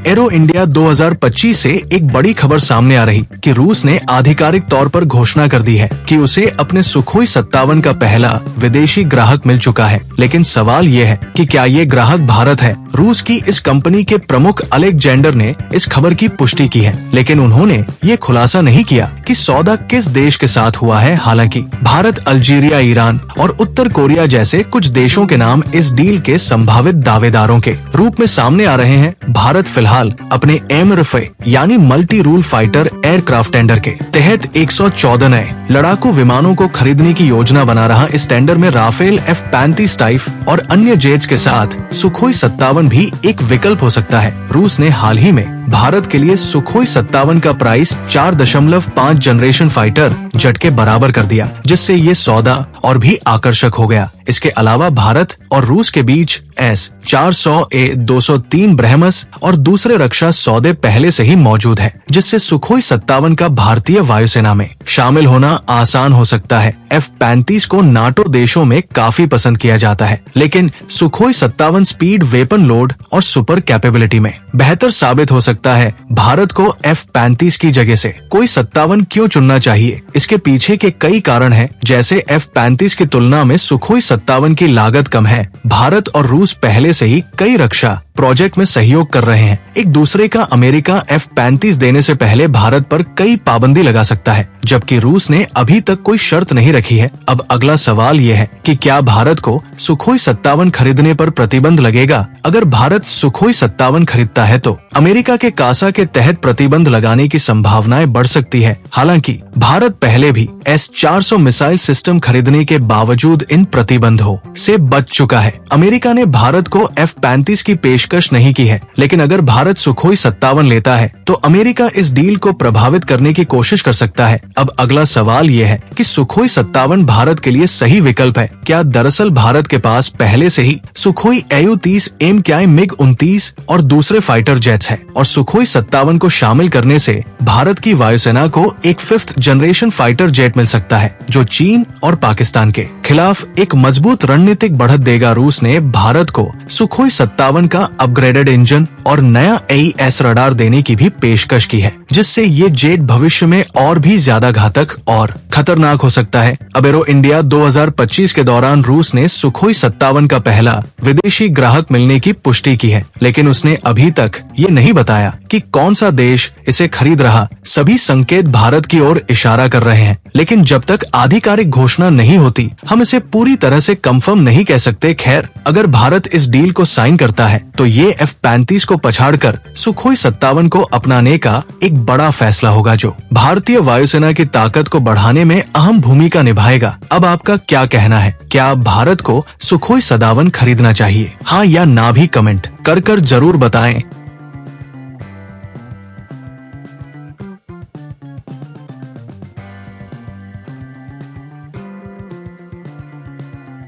Arrow India 2025 से एक बड़ी खबर सामने आ रही कि रूस ने आधिकारिक तौर पर घोषणा कर दी है कि उसे अपने सुखोई 57 का पहला विदेशी ग्राहक मिल चुका है। लेकिन सवाल ये है कि क्या ये ग्राहक भारत है? रूस की इस कंपनी के प्रमुख अलेक्जेंडर ने इस खबर की पुष्टि की है, लेकिन उन्होंने ये खुलासा नहीं किया कि सौदा किस देश के साथ हुआ है। हालांकि भारत, अल्जीरिया, ईरान और उत्तर कोरिया जैसे कुछ देशों के नाम इस डील के संभावित दावेदारों के रूप में सामने आ रहे हैं। भारत फिलहाल अपने एमरफे यानी multi rule fighter aircraft tender के तहत 114 नए लड़ाकू विमानों को खरीदने की योजना बना रहा। इस टेंडर में राफेल F-35 टाइप और अन्य जेट्स के साथ सुखोई 57 भी एक विकल्प हो सकता है। रूस ने हाल ही में भारत के लिए सुखोई 57 का प्राइस 4.5 जनरेशन फाइटर जेट के बराबर कर दिया, जिससे ये सौदा और भी आकर्षक हो गया। इसके अलावा भारत और रूस के बीच S-400A-203 ब्रह्मस और दूसरे रक्षा सौदे पहले से ही मौजूद है, जिससे सुखोई 57 का भारतीय वायुसेना में शामिल होना आसान हो सकता है। F-35 को नाटो देशों में काफी पसंद किया जाता है, लेकिन सुखोई 57 स्पीड, वेपन लोड और सुपर कैपेबिलिटी में बेहतर साबित हो सकता है। भारत को F-35 की जगह से कोई 57 क्यों चुनना चाहिए? इसके पीछे के कई कारण हैं, जैसे F-35 की तुलना में सुखोई 57 की लागत कम है। भारत और रूस पहले से ही कई रक्षा प्रोजेक्ट में सहयोग कर रहे हैं एक दूसरे का। अमेरिका F-35 देने से पहले भारत पर कई पाबंदी लगा सकता है, जबकि रूस ने अभी तक कोई शर्त नहीं रखी है। अब अगला सवाल ये है कि क्या भारत को सुखोई 57 खरीदने पर प्रतिबंध लगेगा? अगर भारत सुखोई 57 खरीदता है तो अमेरिका के कासा के तहत प्रतिबंध लगाने की संभावनाएं बढ़ सकती है। हालांकि भारत पहले भी S-400 मिसाइल सिस्टम खरीदने के बावजूद इन प्रतिबंधों से बच चुका है। अमेरिका ने भारत को F-35 की पेशकश नहीं की है, लेकिन अगर भारत सुखोई 57 लेता है तो अमेरिका इस डील को प्रभावित करने की कोशिश कर सकता है। अब अगला सवाल ये है कि सुखोई 57 भारत के लिए सही विकल्प है क्या? दरअसल भारत के पास पहले से ही सुखोई AU-30, MKI MiG-29 और दूसरे फाइटर जेट्स है, और सुखोई 57 को शामिल करने से भारत की वायुसेना को एक 5th जनरेशन फाइटर जेट मिल सकता है, जो चीन और पाकिस्तान के खिलाफ एक मजबूत रणनीतिक बढ़त देगा। रूस ने भारत को सुखोई 57 का अपग्रेडेड इंजन और नया AES रडार देने की भी पेशकश की है, जिससे ये जेट भविष्य में और भी ज्यादा घातक और खतरनाक हो सकता है। अब एरो इंडिया 2025 के दौरान रूस ने सुखोई 57 का पहला विदेशी ग्राहक मिलने की पुष्टि की है, लेकिन उसने अभी तक ये नहीं बताया कि कौन सा देश इसे खरीद रहा। सभी संकेत भारत की ओर इशारा कर रहे हैं, लेकिन जब तक आधिकारिक घोषणा नहीं होती हम इसे पूरी तरह से कंफर्म नहीं कह सकते। खैर, अगर भारत इस डील को साइन करता है तो ये F-35 को पछाड़कर सुखोई 57 को अपनाने का एक बड़ा फैसला होगा, जो भारतीय वायुसेना की ताकत को बढ़ाने में अहम भूमिका निभाएगा। अब आपका क्या कहना है? क्या भारत को सुखोई 57 खरीदना चाहिए? हाँ या ना भी कमेंट कर जरूर बताएं।